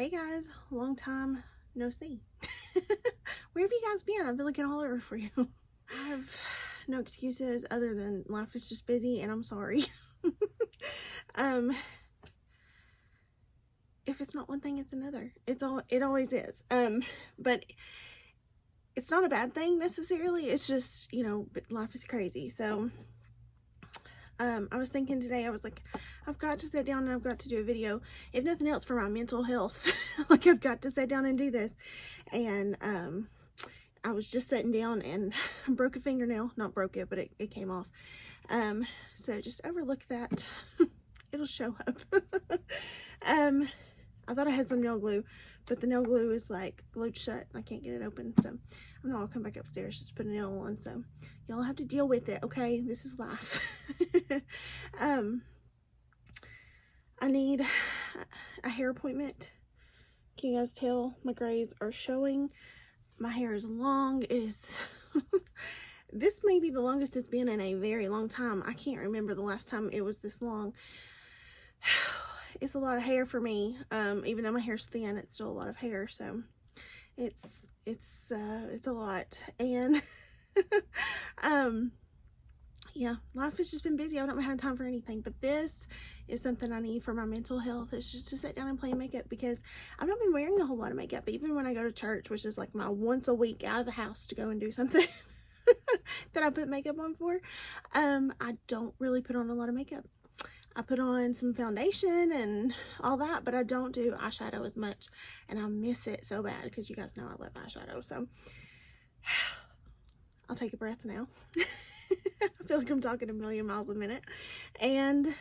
Hey guys, long time no see. Where have you guys been? I've been looking all over for you. I have no excuses other than life is just busy and I'm sorry. If it's not one thing, it's another. It always is. But it's not a bad thing necessarily. It's just, life is crazy. So I was thinking today, I was like, I've got to sit down and I've got to do a video, if nothing else for my mental health. Like, I've got to sit down and do this. And I was just sitting down and broke a fingernail. Not broke it, but it came off. So just overlook that. It'll show up. I thought I had some nail glue, but the nail glue is like glued shut. I can't get it open, so I'm not gonna come back upstairs just to put a nail on. So y'all have to deal with it, okay? This is life. I need a hair appointment. Can you guys tell my grays are showing? My hair is long. It is this may be the longest it's been in a very long time. I can't remember the last time it was this long. It's a lot of hair for me. Even though my hair's thin, it's still a lot of hair. So it's a lot. And yeah, life has just been busy. I don't have time for anything, but this is something I need for my mental health. It's just to sit down and play makeup, because I've not been wearing a whole lot of makeup, even when I go to church, which is like my once a week out of the house to go and do something that I put makeup on for. I don't really put on a lot of makeup. I put on some foundation and all that, but I don't do eyeshadow as much, and I miss it so bad because you guys know I love eyeshadow. So I'll take a breath now. I feel like I'm talking a million miles a minute, and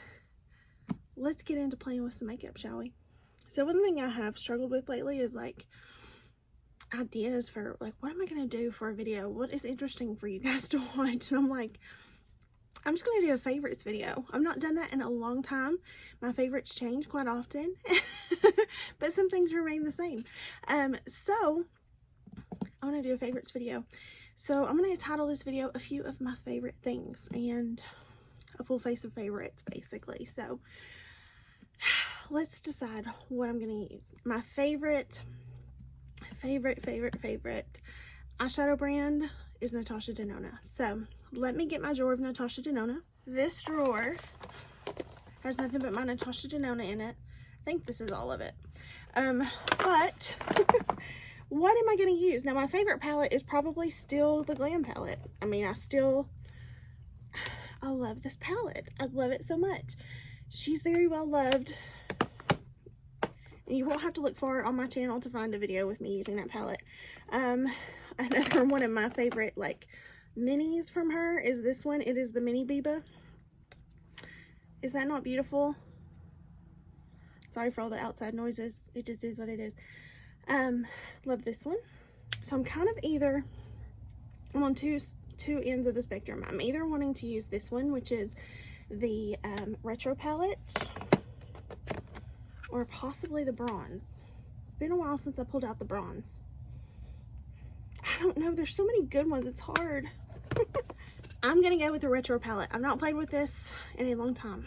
let's get into playing with some makeup, shall we? So one thing I have struggled with lately is like ideas for like, what am I going to do for a video? What is interesting for you guys to watch? And I'm like, I'm just going to do a favorites video. I've not done that in a long time. My favorites change quite often, but some things remain the same. So I'm going to do a favorites video. So I'm going to title this video a few of my favorite things, and a full face of favorites, basically. So let's decide what I'm going to use. My favorite eyeshadow brand is Natasha Denona. So let me get my drawer of Natasha Denona. This drawer has nothing but my Natasha Denona in it. I think this is all of it. But what am I going to use? Now, my favorite palette is probably still the Glam palette. I mean, I love this palette. I love it so much. She's very well loved. And you won't have to look far on my channel to find a video with me using that palette. Another one of my favorite like minis from her is this one. It is the Mini Biba. Is that not beautiful? Sorry for all the outside noises. It just is what it is. Love this one. So I'm kind of I'm on two ends of the spectrum. I'm either wanting to use this one, which is the retro palette, or possibly the bronze. It's been a while since I pulled out the bronze. I don't know. There's so many good ones. It's hard. I'm going to go with the retro palette. I've not played with this in a long time.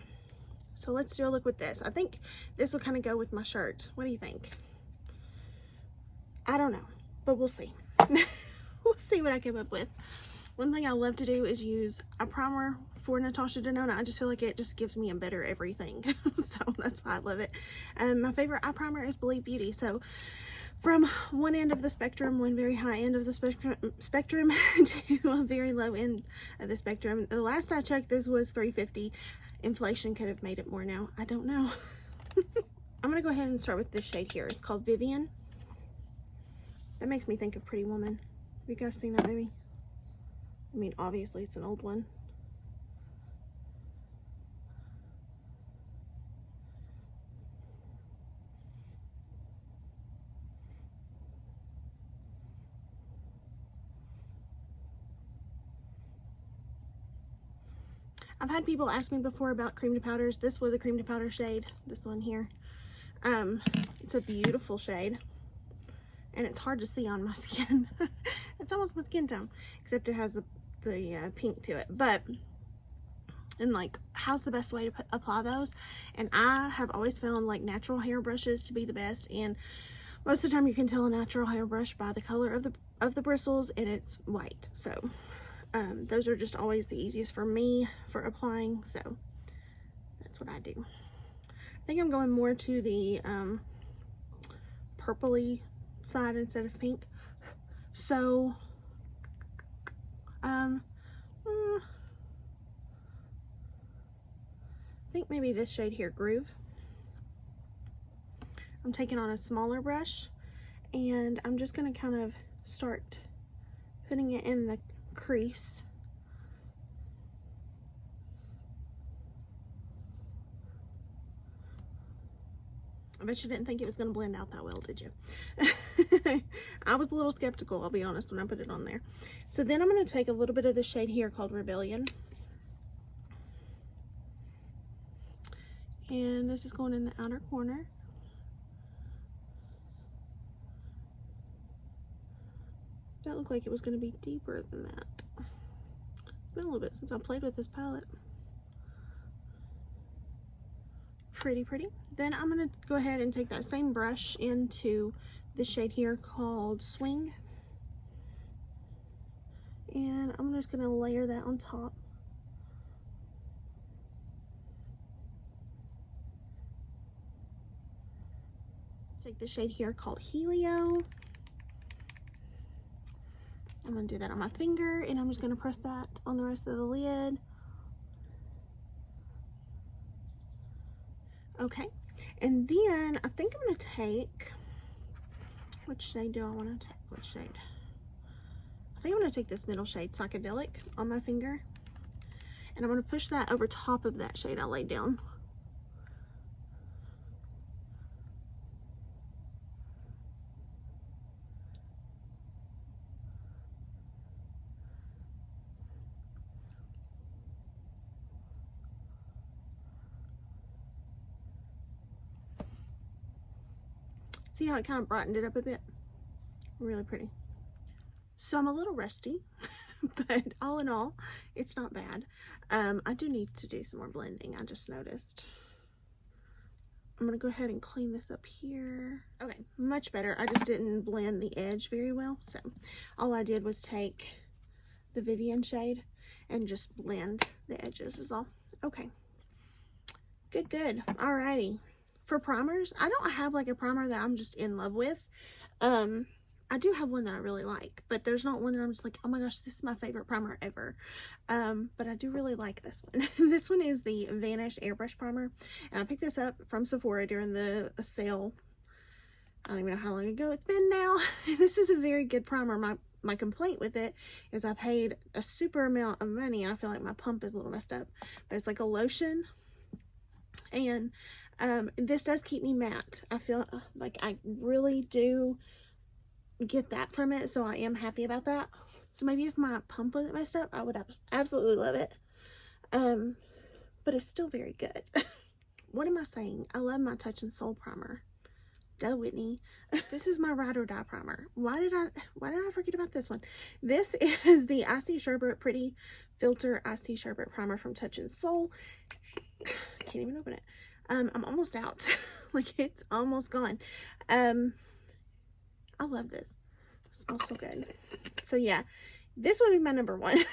So let's do a look with this. I think this will kind of go with my shirt. What do you think? I don't know, but we'll see. We'll see what I come up with. One thing I love to do is use a primer for Natasha Denona. I just feel like it just gives me a better everything. So that's why I love it. My favorite eye primer is Believe Beauty. So from one end of the spectrum, one very high end of the spectrum to a very low end of the spectrum. The last I checked, this was $3.50. Inflation could have made it more now. I don't know. I'm going to go ahead and start with this shade here. It's called Vivian. That makes me think of Pretty Woman. Have you guys seen that movie? I mean, obviously it's an old one. I've had people ask me before about cream to powders. This was a cream to powder shade, this one here. It's a beautiful shade, and it's hard to see on my skin. It's almost my skin tone, except it has the pink to it. But and like how's the best way to apply those. And I have always found like natural hair brushes to be the best, and most of the time you can tell a natural hairbrush by the color of the bristles, and it's white. So those are just always the easiest for me for applying, so that's what I do. I think I'm going more to the purpley side instead of pink. So I think maybe this shade here, Groove. I'm taking on a smaller brush, and I'm just going to kind of start putting it in the crease. I bet you didn't think it was going to blend out that well, did you? I was a little skeptical, I'll be honest, when I put it on there. So then I'm going to take a little bit of this shade here called Rebellion. And this is going in the outer corner. That looked like it was going to be deeper than that. It's been a little bit since I played with this palette. Pretty. Then I'm going to go ahead and take that same brush into this shade here called Swing. And I'm just going to layer that on top. Take the shade here called Helio. I'm going to do that on my finger, and I'm just going to press that on the rest of the lid. Okay, and then I think I'm going to take, which shade do I want to take? Which shade? I think I'm going to take this middle shade, Psychedelic, on my finger, and I'm going to push that over top of that shade I laid down. See how it kind of brightened it up a bit? Really pretty. So I'm a little rusty, but all in all, it's not bad. I do need to do some more blending, I just noticed. I'm gonna go ahead and clean this up here. Okay, much better. I just didn't blend the edge very well, so all I did was take the Vivian shade and just blend the edges is all. Okay, good. Alrighty. For primers, I don't have like a primer that I'm just in love with. I do have one that I really like, but there's not one that I'm just like, oh my gosh, this is my favorite primer ever. But I do really like this one. This one is the Vanish Airbrush Primer, and I picked this up from Sephora during the sale. I don't even know how long ago it's been now. This is a very good primer. My complaint with it is I paid a super amount of money, and I feel like my pump is a little messed up, but it's like a lotion, and this does keep me matte. I feel like I really do get that from it, so I am happy about that. So maybe if my pump wasn't messed up, I would absolutely love it. But it's still very good. What am I saying? I love my Touch and Soul primer. Duh, Whitney. This is my Ride or Die primer. Why did I forget about this one? This is the Icy Sherbet Pretty Filter Icy Sherbet Primer from Touch and Soul. Can't even open it. I'm almost out. Like, it's almost gone. I love this. It smells so good. So yeah, this would be my number one.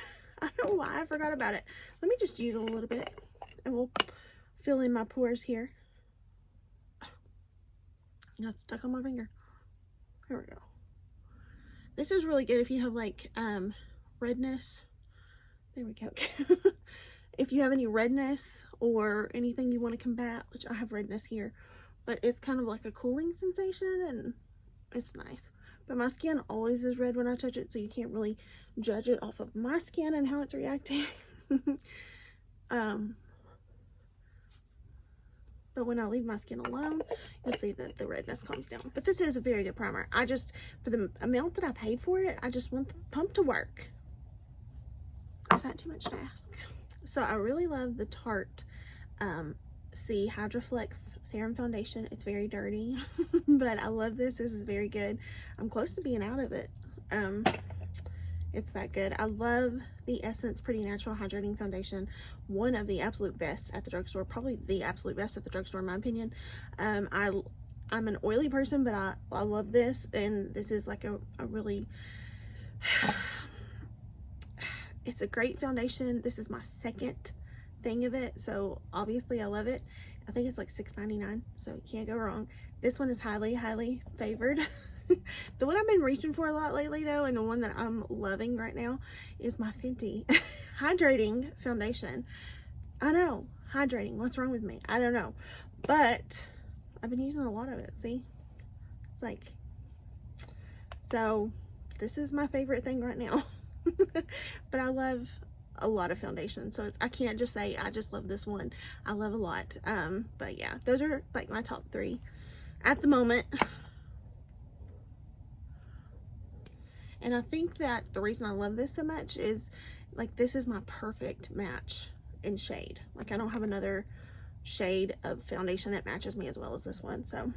I don't know why I forgot about it. Let me just use a little bit, and we'll fill in my pores here. Got stuck on my finger. Here we go. This is really good if you have like redness. There we go. If you have any redness or anything you want to combat, which I have redness here, but it's kind of like a cooling sensation, and it's nice. But my skin always is red when I touch it, so you can't really judge it off of my skin and how it's reacting. But when I leave my skin alone, you'll see that the redness calms down. But this is a very good primer. I just, for the amount that I paid for it, I just want the pump to work. Is that too much to ask? So I really love the Tarte C Hydroflex Serum Foundation. It's very dirty, but I love this. This is very good. I'm close to being out of it. It's that good. I love the Essence Pretty Natural Hydrating Foundation. One of the absolute best at the drugstore. Probably the absolute best at the drugstore in my opinion. I'm an oily person, but I love this. And this is like a really... It's a great foundation. This is my second thing of it. So obviously I love it. I think it's like $6.99. So you can't go wrong. This one is highly, highly favored. The one I've been reaching for a lot lately though, and the one that I'm loving right now, is my Fenty Hydrating Foundation. I know, hydrating, what's wrong with me? I don't know, but I've been using a lot of it. See, it's like, so this is my favorite thing right now. But I love a lot of foundations, so I can't just say I just love this one. I love a lot. But yeah, those are like my top 3 at the moment. And I think that the reason I love this so much is like this is my perfect match in shade. Like I don't have another shade of foundation that matches me as well as this one. So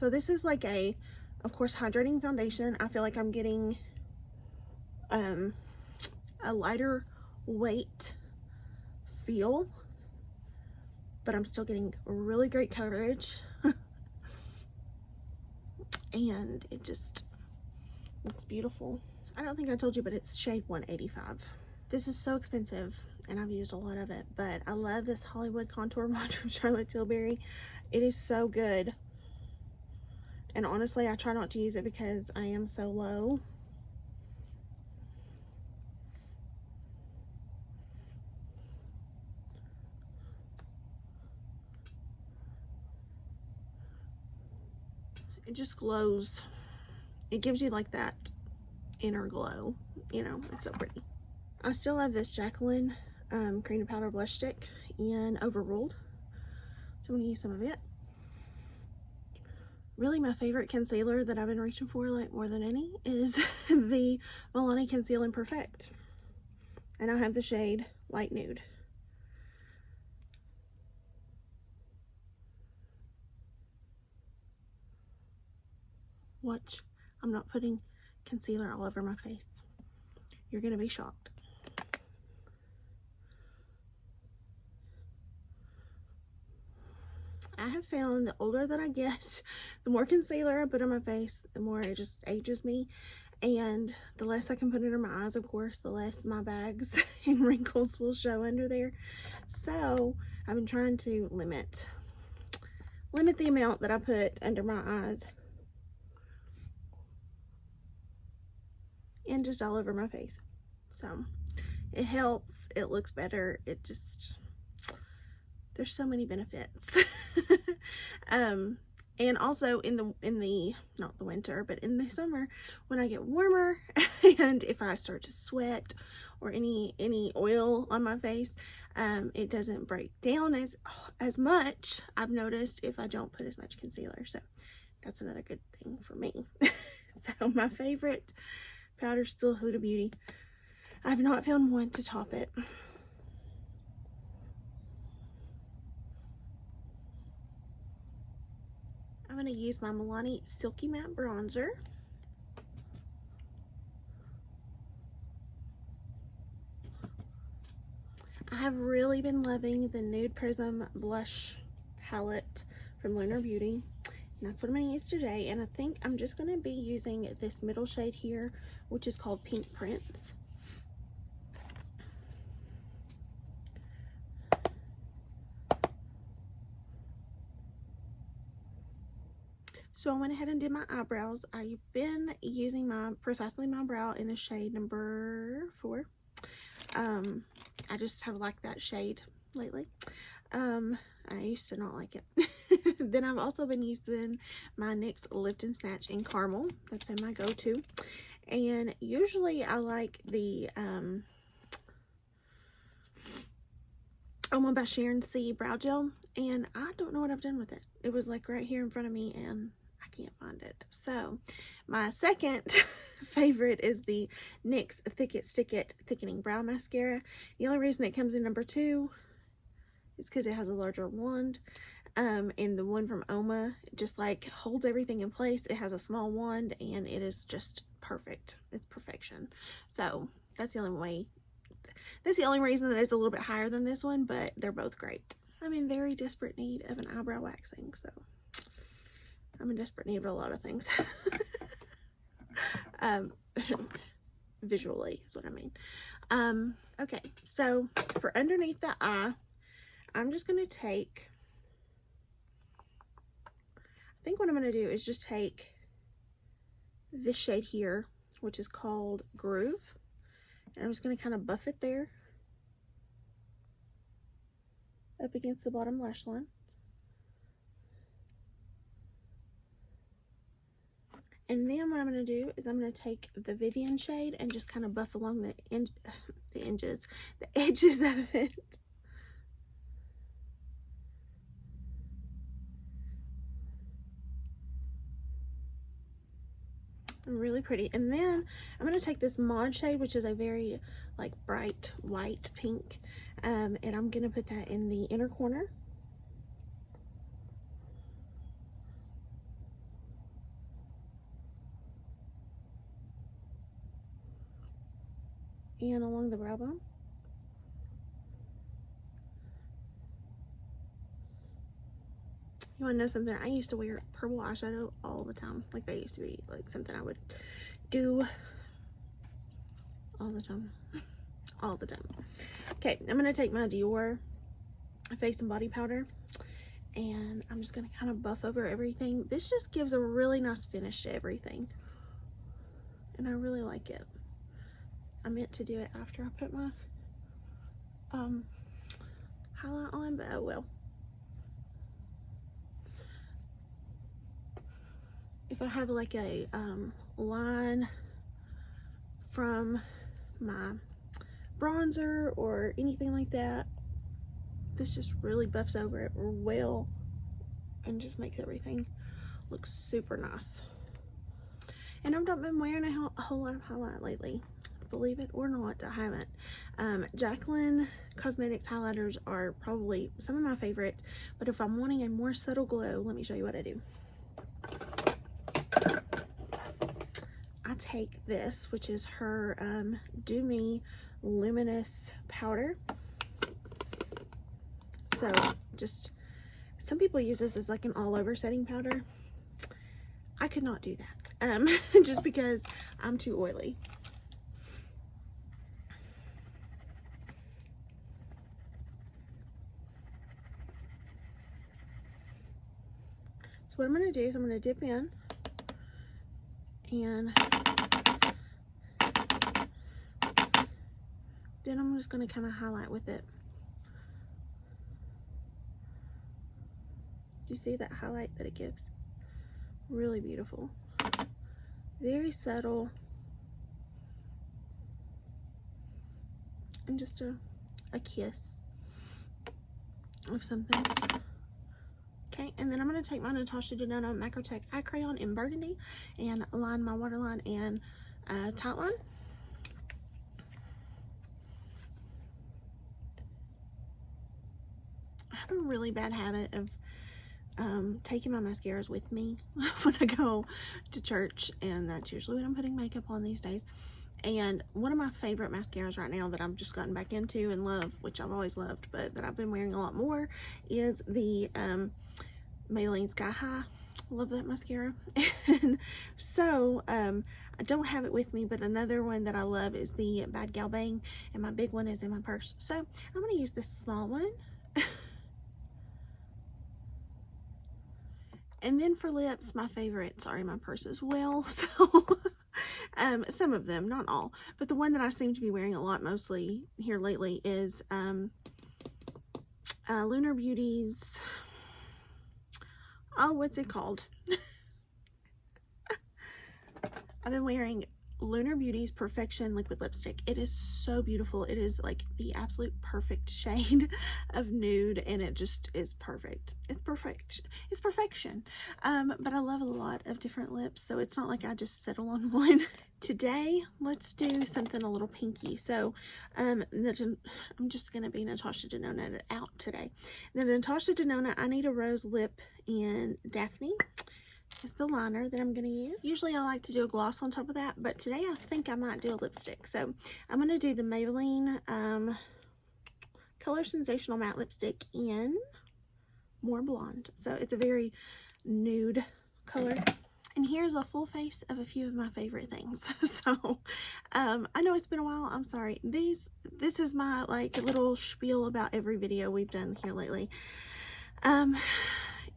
this is like a, of course, hydrating foundation. I feel like I'm getting a lighter weight feel, but I'm still getting really great coverage. And it just looks beautiful. I don't think I told you, but it's shade 185. This is so expensive and I've used a lot of it, but I love this Hollywood Contour Mod from Charlotte Tilbury. It is so good. And honestly, I try not to use it because I am so low. It just glows. It gives you like that inner glow, you know. It's so pretty. I still have this Jacqueline cream and powder blush stick in Overruled, so I'm gonna use some of it. Really, my favorite concealer that I've been reaching for like more than any is the Milani Conceal and Perfect, and I have the shade Light Nude. Watch, I'm not putting concealer all over my face. You're gonna be shocked. I have found the older that I get, the more concealer I put on my face, the more it just ages me. And the less I can put under my eyes, of course, the less my bags and wrinkles will show under there. So I've been trying to limit the amount that I put under my eyes and just all over my face. So it helps, it looks better, it just, there's so many benefits. And also in the not the winter, but in the summer, when I get warmer and if I start to sweat or any oil on my face, it doesn't break down as much, I've noticed, if I don't put as much concealer. So that's another good thing for me. So my favorite powder is still Huda Beauty. I've not found one to top it. I'm going to use my Milani Silky Matte Bronzer. I have really been loving the Nude Prism Blush Palette from Lunar Beauty. And that's what I'm going to use today. And I think I'm just going to be using this middle shade here, which is called Pink Prince. So I went ahead and did my eyebrows. I've been using my Precisely My Brow in the shade number 4. I just have liked that shade lately. I used to not like it. Then I've also been using my NYX Lift and Snatch in Caramel. That's been my go-to. And usually I like the Oma by Sharon C brow gel, and I don't know what I've done with it. It was like right here in front of me and I can't find it. So my second favorite is the NYX Thick It Stick It Thickening Brow Mascara. The only reason it comes in number 2 is because it has a larger wand. And the one from Oma just like holds everything in place. It has a small wand and it is just perfect. It's perfection. So that's the only reason that it's a little bit higher than this one, but they're both great. I'm in very desperate need of an eyebrow waxing, so I'm in desperate need of a lot of things. Visually is what I mean. Okay, so for underneath the eye, I'm just going to take, I think what I'm going to do is just take this shade here, which is called Groove, and I'm just going to kind of buff it there up against the bottom lash line. And then what I'm going to do is I'm going to take the Vivian shade and just kind of buff along the edges of it. Really pretty. And then I'm going to take this Mod shade, which is a very like bright white pink, and I'm going to put that in the inner corner. And along the brow bone. You want to know something? I used to wear purple eyeshadow all the time. Like that used to be like something I would do all the time. All the time. Okay, I'm going to take my Dior Face and Body Powder and I'm just going to kind of buff over everything. This just gives a really nice finish to everything. And I really like it. I meant to do it after I put my highlight on, but oh well. If I have like a line from my bronzer or anything like that, this just really buffs over it well and just makes everything look super nice. And I've not been wearing a whole lot of highlight lately. Believe it or not, I haven't. Jaclyn Cosmetics highlighters are probably some of my favorite, but if I'm wanting a more subtle glow, let me show you what I do. I take this, which is her Do Me Luminous Powder. So just, some people use this as like an all over setting powder. I could not do that just because I'm too oily. So what I'm going to do is I'm going to dip in and then I'm just going to kind of highlight with it. Do you see that highlight that it gives? Really beautiful. Very subtle. And just a kiss of something. Okay, and then I'm going to take my Natasha Denona Macrotech Eye Crayon in Burgundy and line my waterline and tight line. I have a really bad habit of taking my mascaras with me when I go to church, and that's usually when I'm putting makeup on these days. And one of my favorite mascaras right now that I've just gotten back into and love, which I've always loved, but that I've been wearing a lot more, is the Maybelline Sky High. Love that mascara. And so I don't have it with me, but another one that I love is the Bad Gal Bang, and my big one is in my purse. So I'm going to use this small one. And then for lips, my favorites are in my purse as well. So some of them, not all, but the one that I seem to be wearing a lot mostly here lately is Lunar Beauty's, oh, what's it called? I've been wearing Lunar Beauty's Perfection Liquid Lipstick. It is so beautiful. It is like the absolute perfect shade of nude, and it just is perfect. It's perfect. It's perfection. But I love a lot of different lips, so it's not like I just settle on one. Today, let's do something a little pinky. So, I'm just going to be Natasha Denona out today. The Natasha Denona I Need a Rose Lip in Daphne is the liner that I'm going to use. Usually I like to do a gloss on top of that, but today I think I might do a lipstick. So I'm going to do the Maybelline Color Sensational Matte Lipstick in More Blonde. So it's a very nude color. And here's a full face of a few of my favorite things. So I know it's been a while. I'm sorry. This is my like little spiel about every video we've done here lately.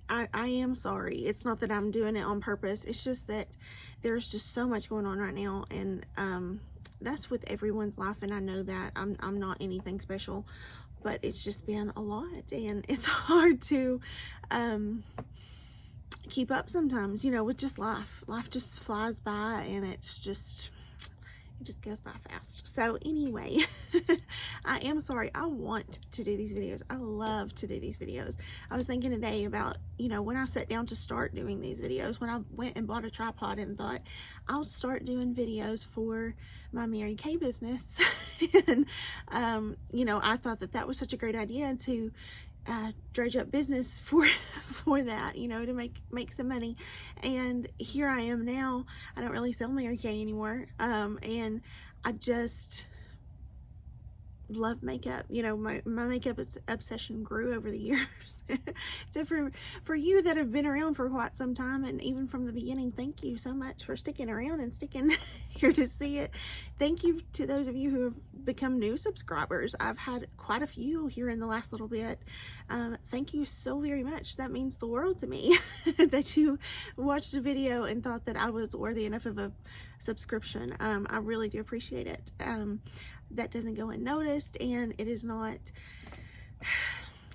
I am sorry. It's not that I'm doing it on purpose. It's just that there's just so much going on right now, and that's with everyone's life, and I know that I'm not anything special, but it's just been a lot, and it's hard to keep up sometimes, you know, with just life. Life just flies by, and it just goes by fast. So anyway, I am sorry. I want to do these videos. I love to do these videos. I was thinking today about, you know, when I sat down to start doing these videos, when I went and bought a tripod and thought I'll start doing videos for my Mary Kay business. And you know, I thought that was such a great idea to dredge up business for that, you know, to make some money. And here I am now. I don't really sell Mary Kay anymore, and I just love makeup. You know, my makeup obsession grew over the years. So for you that have been around for quite some time, and even from the beginning, thank you so much for sticking around and sticking here to see it. Thank you to those of you who have become new subscribers. I've had quite a few here in the last little bit. Thank you so very much. That means the world to me that you watched a video and thought that I was worthy enough of a subscription. I really do appreciate it. That doesn't go unnoticed, and it is not,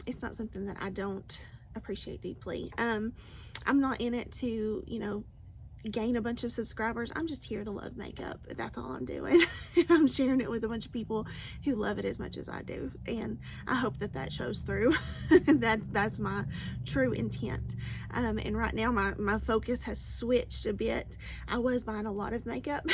it's not something that I don't appreciate deeply. I'm not in it to, you know, gain a bunch of subscribers. I'm just here to love makeup. That's all I'm doing. And I'm sharing it with a bunch of people who love it as much as I do, and I hope that shows through. That's my true intent. And right now my focus has switched a bit. I was buying a lot of makeup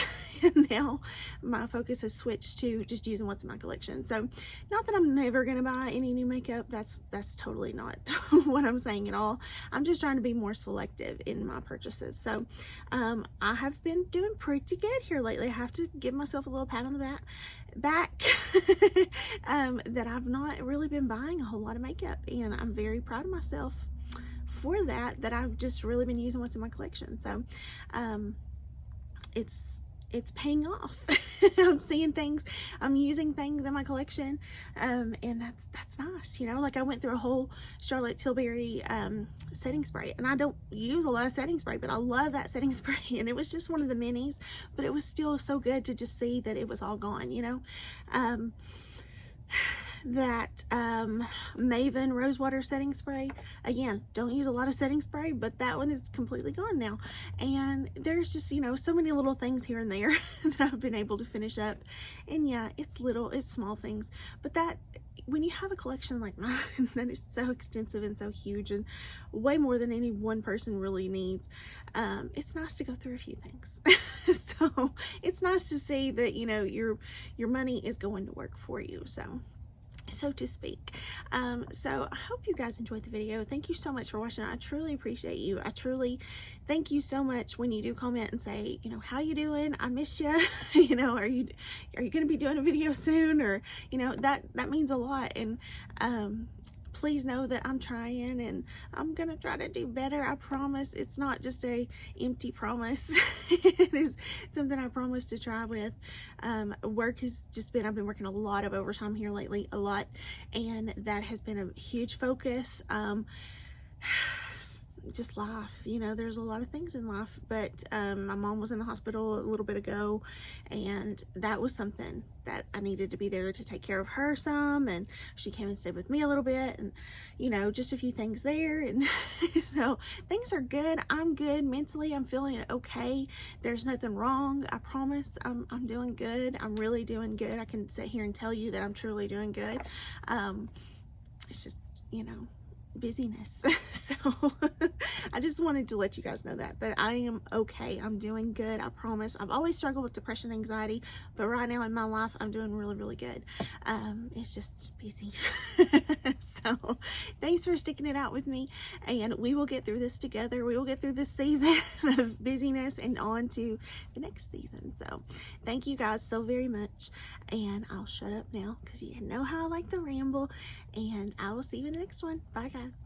and now my focus has switched to just using what's in my collection. So not that I'm never gonna buy any new makeup. That's totally not what I'm saying at all. I'm just trying to be more selective in my purchases. So I have been doing pretty good here lately. I have to give myself a little pat on the back that I've not really been buying a whole lot of makeup, and I'm very proud of myself for that I've just really been using what's in my collection. So it's paying off. I'm seeing things, I'm using things in my collection, and that's nice, you know. Like I went through a whole Charlotte Tilbury setting spray, and I don't use a lot of setting spray, but I love that setting spray, and it was just one of the minis, but it was still so good to just see that it was all gone, you know. That Maven Rosewater setting spray, again, don't use a lot of setting spray, but that one is completely gone now. And there's just, you know, so many little things here and there that I've been able to finish up. And yeah, it's small things, but that, when you have a collection like mine that is so extensive and so huge and way more than any one person really needs, it's nice to go through a few things. So it's nice to see that, you know, your money is going to work for you, so to speak. So I hope you guys enjoyed the video. Thank you so much for watching. I truly appreciate you. I truly thank you so much when you do comment and say, you know, how you doing? I miss you. You know, are you going to be doing a video soon? Or, you know, that means a lot. And please know that I'm trying, and I'm gonna try to do better. I promise. It's not just a empty promise. It is something I promise to try with. Work has just been, I've been working a lot of overtime here lately, a lot, and that has been a huge focus. just life, you know, there's a lot of things in life. But my mom was in the hospital a little bit ago, and that was something that I needed to be there to take care of her some, and she came and stayed with me a little bit, and you know, just a few things there. And so things are good. I'm good mentally. I'm feeling okay. There's nothing wrong. I promise. I'm doing good. I'm really doing good. I can sit here and tell you that I'm truly doing good. It's just, you know, busyness. So I just wanted to let you guys know that I am okay. I'm doing good. I promise. I've always struggled with depression, anxiety, but right now in my life, I'm doing really, really good. It's just busy. So thanks for sticking it out with me, and we will get through this together. We will get through this season of busyness and on to the next season. So thank you guys so very much, and I'll shut up now because you know how I like to ramble, and I will see you in the next one. Bye guys.